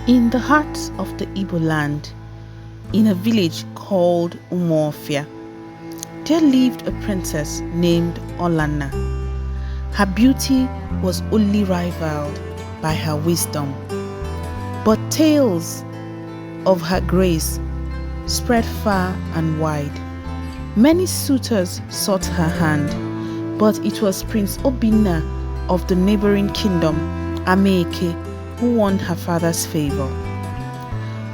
In the heart of the Igbo land, in a village called Umuofia, there lived a princess named OLANNA. Her beauty was only rivaled by her wisdom, but tales of her grace spread far and wide. Many suitors sought her hand, but it was Prince Obinna of the neighboring kingdom, Amaeke, who won her father's favor.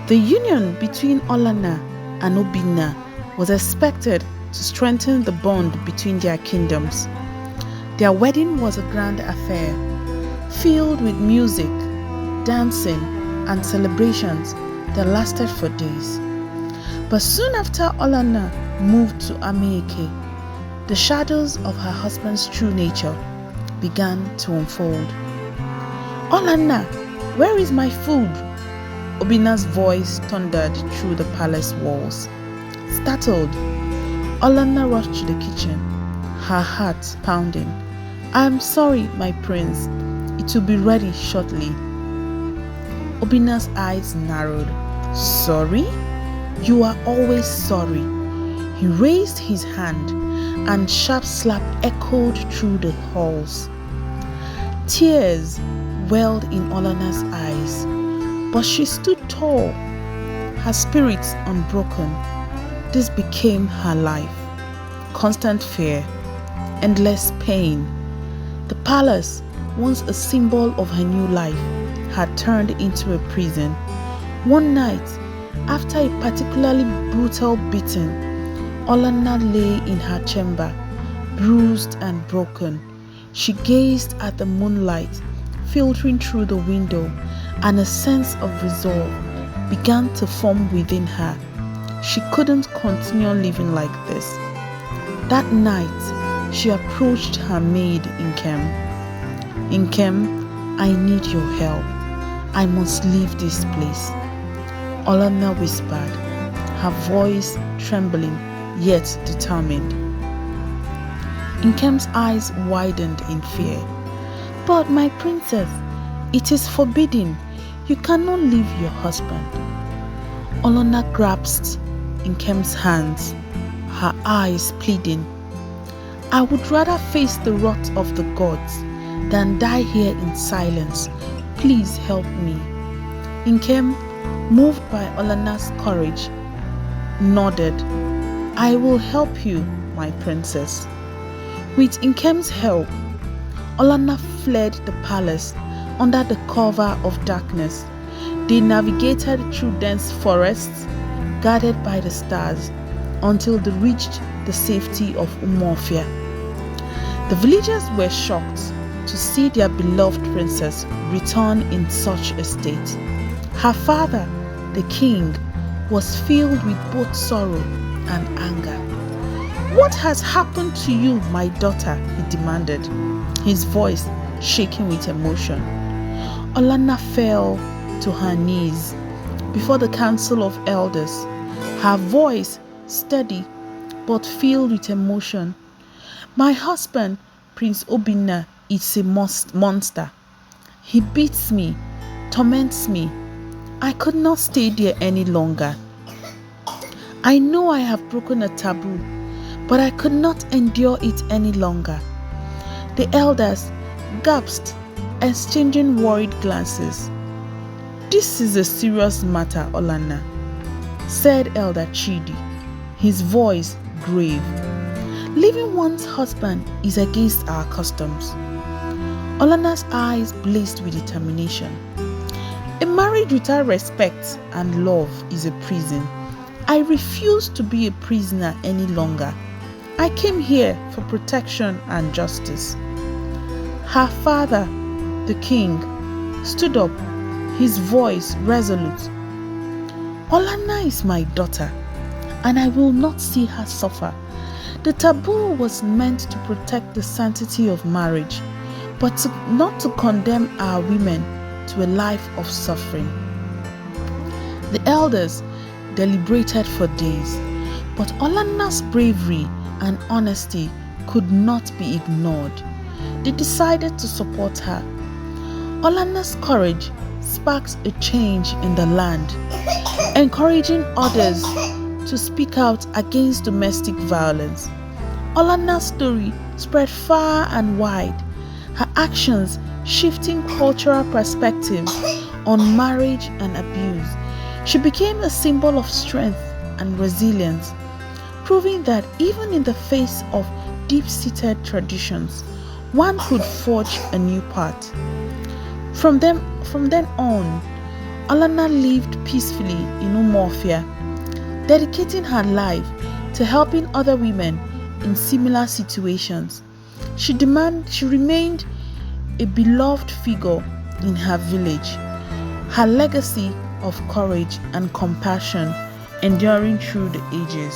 The union between OLANNA and Obinna was expected to strengthen the bond between their kingdoms. Their wedding was a grand affair, filled with music, dancing, and celebrations that lasted for days. But soon after OLANNA moved to Amaeke, the shadows of her husband's true nature began to unfold. "OLANNA, where is my food?" Obinna's voice thundered through the palace walls. Startled, OLANNA rushed to the kitchen, her heart pounding. "I'm sorry, my prince. It will be ready shortly." Obinna's eyes narrowed. "Sorry? You are always sorry." He raised his hand, and sharp slap echoed through the halls. Tears welled in OLANNA's eyes, but she stood tall, her spirits unbroken. This became her life. Constant fear, endless pain. The palace, once a symbol of her new life, had turned into a prison. One night, after a particularly brutal beating, OLANNA lay in her chamber, bruised and broken. She gazed at the moonlight filtering through the window, and a sense of resolve began to form within her. She couldn't continue living like this. That night, she approached her maid, Nkem. "Nkem, I need your help. I must leave this place," OLANNA whispered, her voice trembling yet determined. Nkem's eyes widened in fear. "But my princess, it is forbidden. You cannot leave your husband." OLANNA grasped Nkem's hands, her eyes pleading. "I would rather face the wrath of the gods than die here in silence. Please help me." Nkem, moved by OLANNA's courage, nodded. "I will help you, my princess." With Nkem's help, OLANNA fled the palace under the cover of darkness. They navigated through dense forests, guarded by the stars, until they reached the safety of Umuofia. The villagers were shocked to see their beloved princess return in such a state. Her father, the king, was filled with both sorrow and anger. "What has happened to you, my daughter?" he demanded, his voice shaking with emotion. OLANNA fell to her knees before the council of elders, her voice steady but filled with emotion. "My husband, Prince Obinna, is a monster. He beats me, torments me. I could not stay there any longer. I know I have broken a taboo, but I could not endure it any longer." The elders gasped, exchanging worried glances. "This is a serious matter, OLANNA," said Elder Chidi, his voice grave. "Leaving one's husband is against our customs." OLANNA's eyes blazed with determination. "A marriage without respect and love is a prison. I refuse to be a prisoner any longer. I came here for protection and justice." Her father, the king, stood up, his voice resolute. "OLANNA is my daughter, and I will not see her suffer. The taboo was meant to protect the sanctity of marriage, but not to condemn our women to a life of suffering." The elders deliberated for days, but OLANNA's bravery and honesty could not be ignored. They decided to support her. OLANNA's courage sparked a change in the land, encouraging others to speak out against domestic violence. OLANNA's story spread far and wide, her actions shifting cultural perspectives on marriage and abuse. She became a symbol of strength and resilience, proving that even in the face of deep-seated traditions, one could forge a new path. From then on, OLANNA lived peacefully in Umuofia, dedicating her life to helping other women in similar situations. She remained a beloved figure in her village, her legacy of courage and compassion enduring through the ages.